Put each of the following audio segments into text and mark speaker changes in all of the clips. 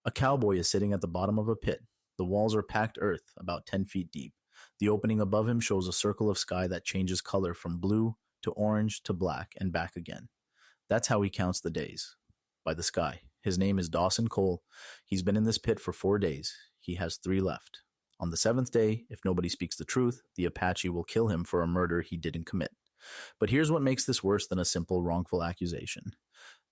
Speaker 1: A cowboy is sitting at the bottom of a pit. The walls are packed earth, about 10 feet deep. The opening above him shows a circle of sky that changes color from blue to orange to black and back again. That's how he counts the days. By the sky. His name is Dawson Cole. He's been in this pit for 4 days. He has 3 left. On the 7th day, if nobody speaks the truth, the Apache will kill him for a murder he didn't commit. But here's what makes this worse than a simple wrongful accusation.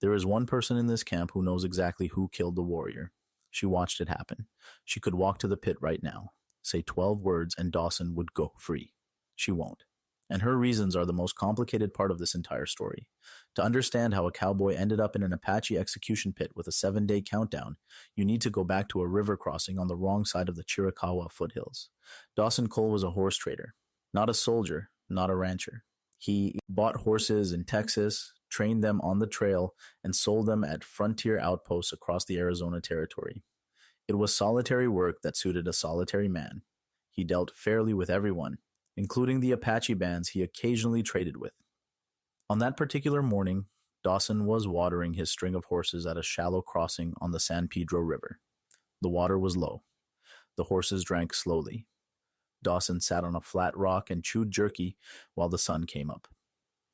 Speaker 1: There is one person in this camp who knows exactly who killed the warrior. She watched it happen. She could walk to the pit right now, say 12 words, and Dawson would go free. She won't. And her reasons are the most complicated part of this entire story. To understand how a cowboy ended up in an Apache execution pit with a 7-day countdown, you need to go back to a river crossing on the wrong side of the Chiricahua foothills. Dawson Cole was a horse trader, not a soldier, not a rancher. He bought horses in Texas, trained them on the trail, and sold them at frontier outposts across the Arizona territory. It was solitary work that suited a solitary man. He dealt fairly with everyone, including the Apache bands he occasionally traded with. On that particular morning, Dawson was watering his string of horses at a shallow crossing on the San Pedro River. The water was low. The horses drank slowly. Dawson sat on a flat rock and chewed jerky while the sun came up.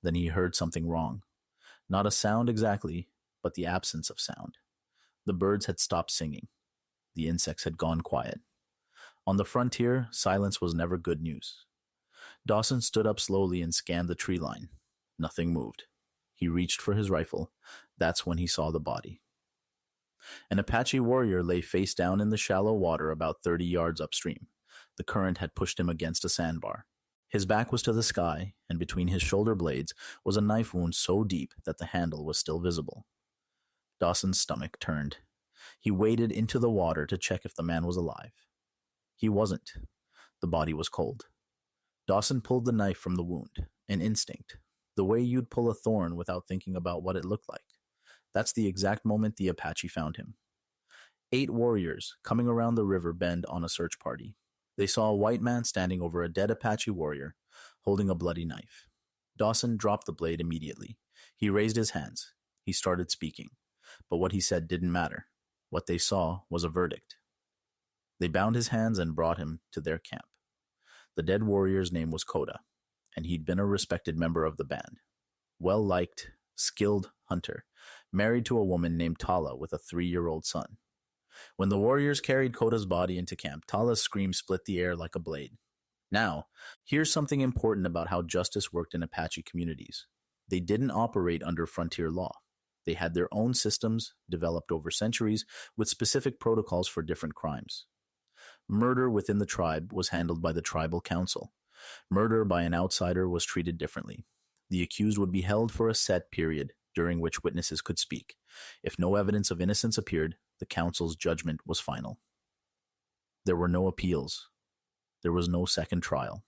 Speaker 1: Then he heard something wrong. Not a sound exactly, but the absence of sound. The birds had stopped singing. The insects had gone quiet. On the frontier, silence was never good news. Dawson stood up slowly and scanned the tree line. Nothing moved. He reached for his rifle. That's when he saw the body. An Apache warrior lay face down in the shallow water about 30 yards upstream. The current had pushed him against a sandbar. His back was to the sky, and between his shoulder blades was a knife wound so deep that the handle was still visible. Dawson's stomach turned. He waded into the water to check if the man was alive. He wasn't. The body was cold. Dawson pulled the knife from the wound, an instinct, the way you'd pull a thorn without thinking about what it looked like. That's the exact moment the Apache found him. 8 warriors coming around the river bend on a search party. They saw a white man standing over a dead Apache warrior, holding a bloody knife. Dawson dropped the blade immediately. He raised his hands. He started speaking. But what he said didn't matter. What they saw was a verdict. They bound his hands and brought him to their camp. The dead warrior's name was Koda, and he'd been a respected member of the band. Well-liked, skilled hunter, married to a woman named Tala with a 3-year-old son. When the warriors carried Koda's body into camp, Tala's scream split the air like a blade. Now, here's something important about how justice worked in Apache communities. They didn't operate under frontier law. They had their own systems, developed over centuries, with specific protocols for different crimes. Murder within the tribe was handled by the tribal council. Murder by an outsider was treated differently. The accused would be held for a set period during which witnesses could speak. If no evidence of innocence appeared, the council's judgment was final. There were no appeals. There was no second trial.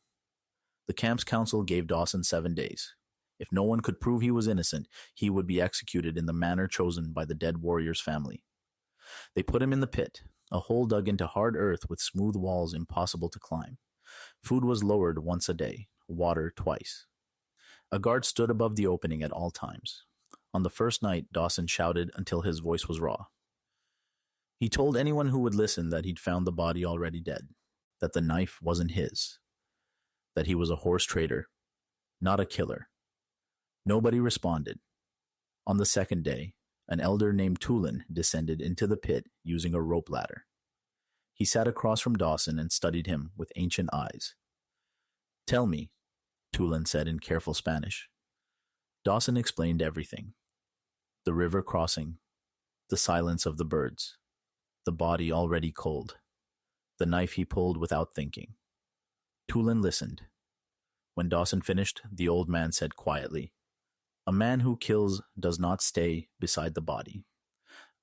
Speaker 1: The camp's council gave Dawson 7 days. If no one could prove he was innocent, he would be executed in the manner chosen by the dead warrior's family. They put him in the pit, a hole dug into hard earth with smooth walls impossible to climb. Food was lowered once a day, water twice. A guard stood above the opening at all times. On the first night, Dawson shouted until his voice was raw. He told anyone who would listen that he'd found the body already dead, that the knife wasn't his, that he was a horse trader, not a killer. Nobody responded. On the second day, an elder named Tulin descended into the pit using a rope ladder. He sat across from Dawson and studied him with ancient eyes. "Tell me," Tulin said in careful Spanish. Dawson explained everything. The river crossing, the silence of the birds, the body already cold, the knife he pulled without thinking. Tulin listened. When Dawson finished, the old man said quietly, "A man who kills does not stay beside the body.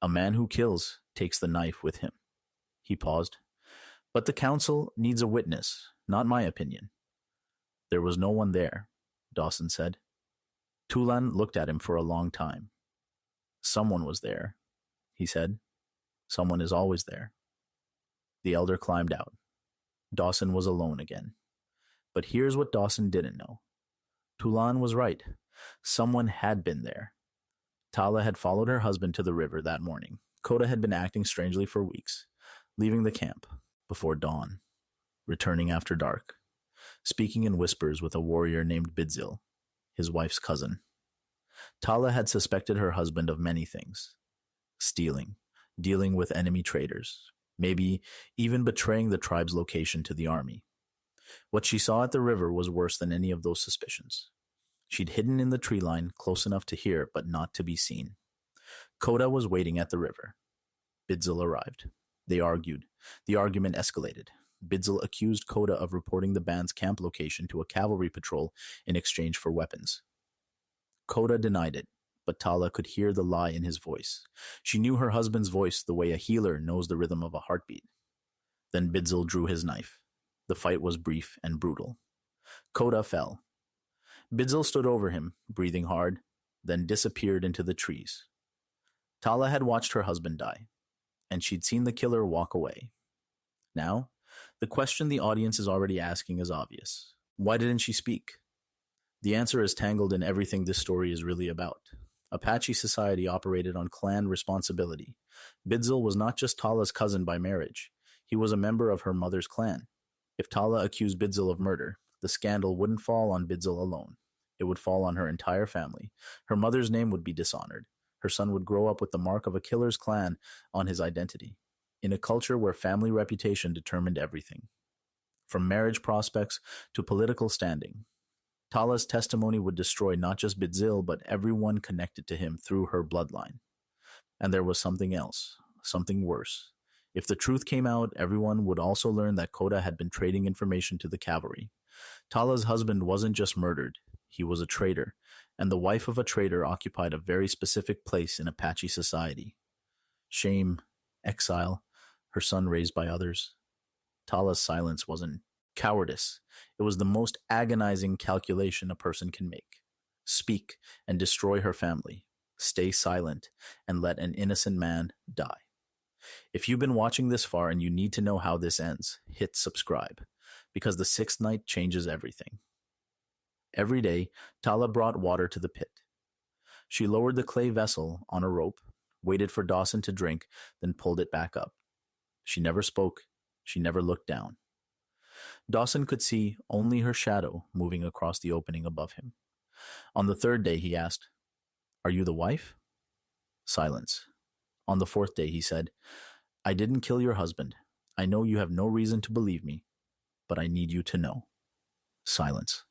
Speaker 1: A man who kills takes the knife with him." He paused. "But the council needs a witness, not my opinion." "There was no one there," Dawson said. Tulan looked at him for a long time. "Someone was there," he said. "Someone is always there." The elder climbed out. Dawson was alone again. But here's what Dawson didn't know. Tulan was right. Someone had been there. Tala had followed her husband to the river that morning. Koda had been acting strangely for weeks, leaving the camp before dawn, returning after dark, speaking in whispers with a warrior named Bidzil, his wife's cousin. Tala had suspected her husband of many things: stealing, dealing with enemy traders, maybe even betraying the tribe's location to the army. What she saw at the river was worse than any of those suspicions. She'd hidden in the tree line, close enough to hear but not to be seen. Koda was waiting at the river. Bidzil arrived. They argued. The argument escalated. Bidzil accused Koda of reporting the band's camp location to a cavalry patrol in exchange for weapons. Koda denied it, but Tala could hear the lie in his voice. She knew her husband's voice the way a healer knows the rhythm of a heartbeat. Then Bidzil drew his knife. The fight was brief and brutal. Koda fell. Bidzil stood over him, breathing hard, then disappeared into the trees. Tala had watched her husband die, and she'd seen the killer walk away. Now, the question the audience is already asking is obvious. Why didn't she speak? The answer is tangled in everything this story is really about. Apache society operated on clan responsibility. Bidzil was not just Tala's cousin by marriage. He was a member of her mother's clan. If Tala accused Bidzil of murder, the scandal wouldn't fall on Bidzil alone. It would fall on her entire family. Her mother's name would be dishonored. Her son would grow up with the mark of a killer's clan on his identity, in a culture where family reputation determined everything, from marriage prospects to political standing. Tala's testimony would destroy not just Bidzil, but everyone connected to him through her bloodline. And there was something else, something worse. If the truth came out, everyone would also learn that Koda had been trading information to the cavalry. Tala's husband wasn't just murdered, he was a traitor, and the wife of a traitor occupied a very specific place in Apache society. Shame, exile, her son raised by others. Tala's silence wasn't cowardice. It was the most agonizing calculation a person can make. Speak and destroy her family. Stay silent and let an innocent man die. If you've been watching this far and you need to know how this ends, hit subscribe, because the sixth night changes everything. Every day, Tala brought water to the pit. She lowered the clay vessel on a rope, waited for Dawson to drink, then pulled it back up. She never spoke. She never looked down. Dawson could see only her shadow moving across the opening above him. On the third day, he asked, "Are you the wife?" Silence. On the fourth day, he said, "I didn't kill your husband. I know you have no reason to believe me, but I need you to know." Silence.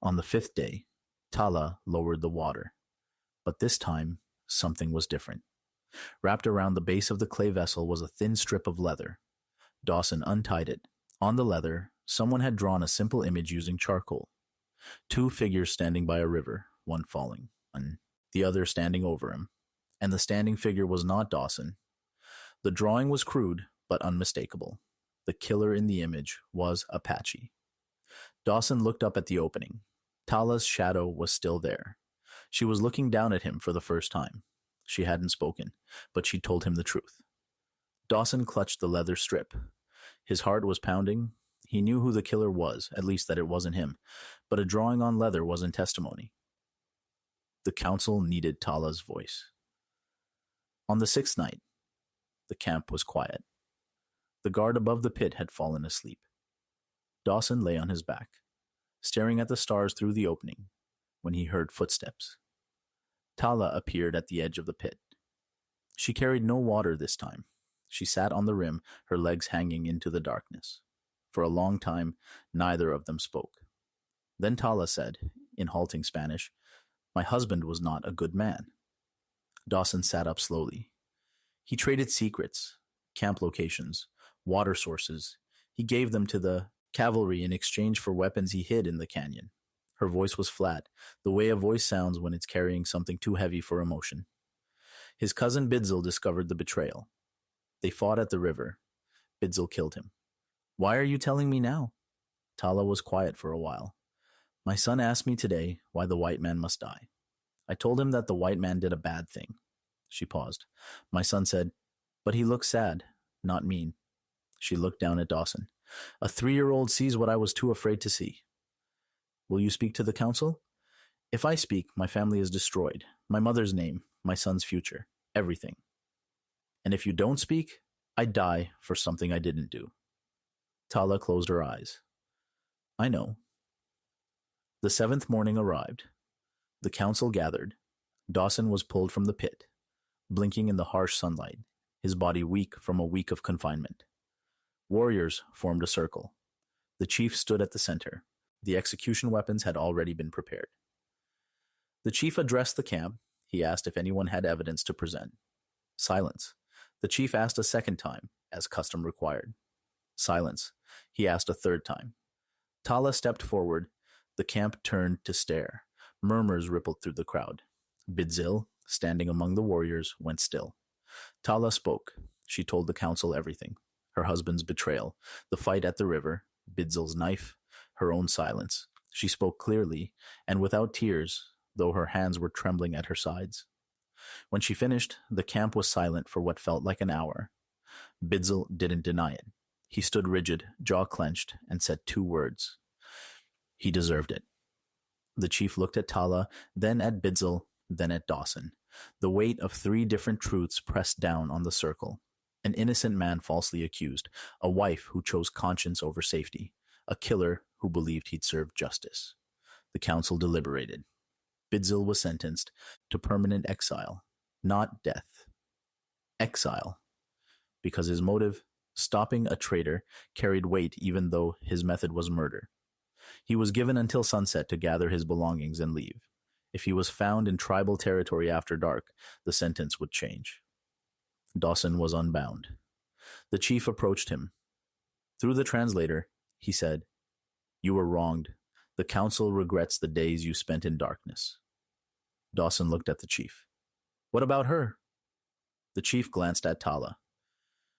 Speaker 1: On the fifth day, Tala lowered the water. But this time, something was different. Wrapped around the base of the clay vessel was a thin strip of leather. Dawson untied it. On the leather, someone had drawn a simple image using charcoal. Two figures standing by a river, one falling, and the other standing over him. And the standing figure was not Dawson. The drawing was crude, but unmistakable. The killer in the image was Apache. Dawson looked up at the opening. Tala's shadow was still there. She was looking down at him for the first time. She hadn't spoken, but she told him the truth. Dawson clutched the leather strip. His heart was pounding. He knew who the killer was, at least that it wasn't him, but a drawing on leather wasn't testimony. The council needed Tala's voice. On the sixth night, the camp was quiet. The guard above the pit had fallen asleep. Dawson lay on his back, staring at the stars through the opening, when he heard footsteps. Tala appeared at the edge of the pit. She carried no water this time. She sat on the rim, her legs hanging into the darkness. For a long time, neither of them spoke. Then Tala said, in halting Spanish, "My husband was not a good man." Dawson sat up slowly. He traded secrets, camp locations, water sources. He gave them to the cavalry in exchange for weapons he hid in the canyon. Her voice was flat, the way a voice sounds when it's carrying something too heavy for emotion. His cousin Bidzil discovered the betrayal. They fought at the river. Bidzil killed him. "Why are you telling me now?" Tala was quiet for a while. "My son asked me today why the white man must die. I told him that the white man did a bad thing." She paused. "My son said, 'But he looks sad, not mean.'" She looked down at Dawson. "A 3-year-old sees what I was too afraid to see. Will you speak to the council? If I speak, my family is destroyed. My mother's name, my son's future, everything." And if you don't speak, I die for something I didn't do. Tala closed her eyes. I know. The 7th morning arrived. The council gathered. Dawson was pulled from the pit, blinking in the harsh sunlight, his body weak from a week of confinement. Warriors formed a circle. The chief stood at the center. The execution weapons had already been prepared. The chief addressed the camp. He asked if anyone had evidence to present. Silence. The chief asked a second time, as custom required. Silence. He asked a third time. Tala stepped forward. The camp turned to stare. Murmurs rippled through the crowd. Bidzil, standing among the warriors, went still. Tala spoke. She told the council everything. Her husband's betrayal, the fight at the river, Bidzil's knife, her own silence. She spoke clearly, and without tears, though her hands were trembling at her sides. When she finished, the camp was silent for what felt like an hour. Bidzil didn't deny it. He stood rigid, jaw clenched, and said 2 words. He deserved it. The chief looked at Tala, then at Bidzil, then at Dawson. The weight of 3 different truths pressed down on the circle. An innocent man falsely accused, a wife who chose conscience over safety, a killer who believed he'd served justice. The council deliberated. Bidzil was sentenced to permanent exile, not death. Exile. Because his motive, stopping a traitor, carried weight even though his method was murder. He was given until sunset to gather his belongings and leave. If he was found in tribal territory after dark, the sentence would change. Dawson was unbound. The chief approached him. Through the translator, he said, "You were wronged. The council regrets the days you spent in darkness." Dawson looked at the chief. "What about her?" The chief glanced at Tala.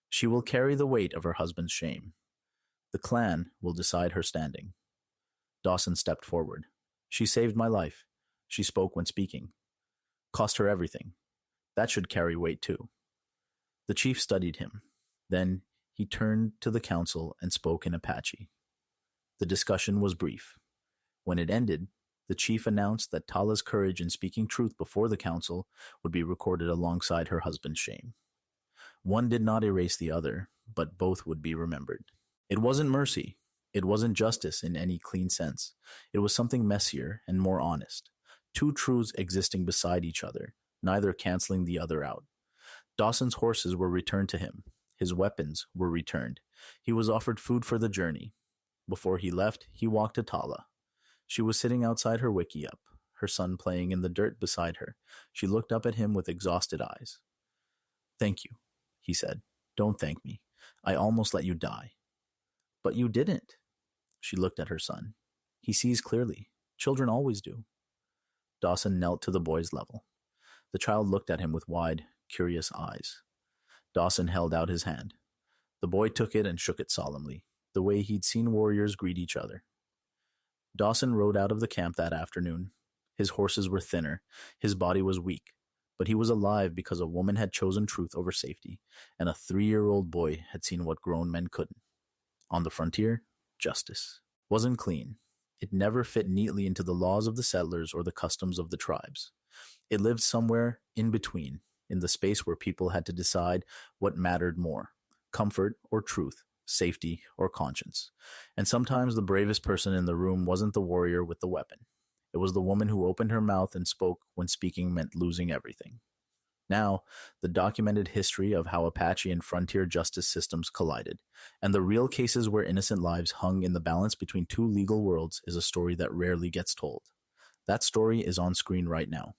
Speaker 1: "She will carry the weight of her husband's shame. The clan will decide her standing." Dawson stepped forward. "She saved my life. She spoke when speaking. Cost her everything. That should carry weight too." The chief studied him. Then he turned to the council and spoke in Apache. The discussion was brief. When it ended, the chief announced that Tala's courage in speaking truth before the council would be recorded alongside her husband's shame. One did not erase the other, but both would be remembered. It wasn't mercy. It wasn't justice in any clean sense. It was something messier and more honest. 2 truths existing beside each other, neither canceling the other out. Dawson's horses were returned to him. His weapons were returned. He was offered food for the journey. Before he left, he walked to Tala. She was sitting outside her wickiup, her son playing in the dirt beside her. She looked up at him with exhausted eyes. "Thank you," he said. "Don't thank me. I almost let you die." "But you didn't." She looked at her son. "He sees clearly. Children always do." Dawson knelt to the boy's level. The child looked at him with wide, curious eyes. Dawson held out his hand. The boy took it and shook it solemnly, the way he'd seen warriors greet each other. Dawson rode out of the camp that afternoon. His horses were thinner, his body was weak, but he was alive because a woman had chosen truth over safety, and a 3-year-old boy had seen what grown men couldn't. On the frontier, justice wasn't clean. It never fit neatly into the laws of the settlers or the customs of the tribes. It lived somewhere in between, in the space where people had to decide what mattered more, comfort or truth, safety or conscience. And sometimes the bravest person in the room wasn't the warrior with the weapon. It was the woman who opened her mouth and spoke when speaking meant losing everything. Now, the documented history of how Apache and frontier justice systems collided, and the real cases where innocent lives hung in the balance between 2 legal worlds, is a story that rarely gets told. That story is on screen right now.